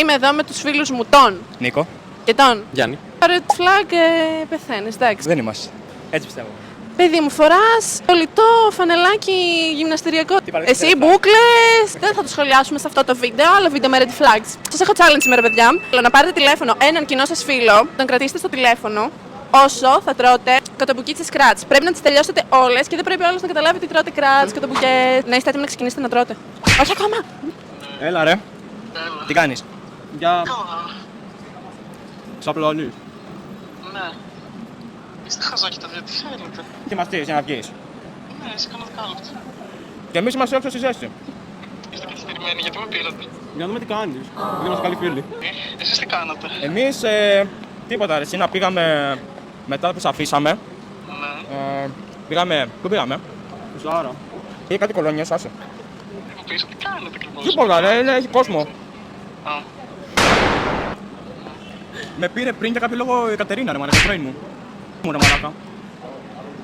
Είμαι εδώ με τους φίλους μου, τον Νίκο. και τον Γιάννη. Red flag πεθαίνεις, εντάξει. Δεν είμαστε. Έτσι πιστεύω. Παιδί μου, φοράς το λιτό φανελάκι γυμναστηριακό. παρέχει Εσύ, red flag? μπούκλες. Δεν θα το σχολιάσουμε σε αυτό το βίντεο, άλλο βίντεο με red flags. Σας έχω challenge σήμερα, παιδιά. Θέλω να πάρετε τηλέφωνο έναν κοινό σας φίλο, τον κρατήσετε στο τηλέφωνο όσο θα τρώτε κοτομπουκίτσες κράτς. Πρέπει να τις τελειώσετε όλες και δεν πρέπει όλος να καταλάβει ότι τρώτε κράτς, κοτομπουκές. Να είστε έτοιμοι να ξεκινήσετε να τρώτε. Όχι ακόμα. Έλα ρε. Τι κάνεις? Για... Ξαπλώνεις. Ναι. Είστε χαζάκια τι θέλετε. Και μας στείλεις για να βγεις. Ναι, είσαι κάνω δεκάλεπτο. Και εμείς είμαστε έξω στη ζέστη. Είστε καθυστερημένοι, γιατί με πήρατε. Για να δούμε τι κάνεις. Δεν είμαστε καλοί φίλοι. Εσείς τι κάνατε. Εμείς τίποτα ρε. Σύνα πήγαμε μετά που σας αφήσαμε. Ναι. Πήγαμε. Πού πήγαμε? Ζάρα. Είχε κάτι κολόνιες, άσε. Εγώ πίσω, τι κάνετε ακριβώς. Τίποτα ρε, έχει κόσμο. Α, Με πήρε πριν για κάποιο λόγο η Κατερίνα ρε μαλάκα, το πρώην μου. Μου ρε μαλάκα.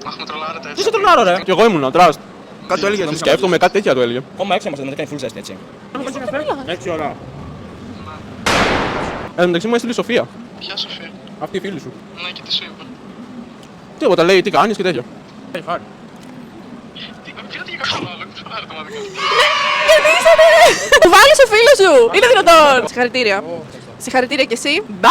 αχ, με τρολάρετε Τι έτσι. σε τρολάρω ρε. Κι εγώ ήμουν, τραστ. Κάτι το έλεγες. Να σκέφτομαι κάτι τέτοια το έλεγε. Κόμμα 6 είμαστε, δεν κάνει full ζέστη έτσι. 6 ώρα. Εν τω μεταξύ μου έστειλε η Σοφία. Ποια Σοφία. Αυτή η φίλη σου. Ναι, και τι σου είπα. Τίποτα, λέει τι κάνεις και τέτοια. Έχει χάρη. Τι πήρατε για κάποιο άλλο, τρολάρετε μάδικα. Κερδίσατε! Βάλεις ο φίλος σου! Είναι δυνατόν! Συγχαρητήρια. Συγχαρητήρια κι εσύ. Bye!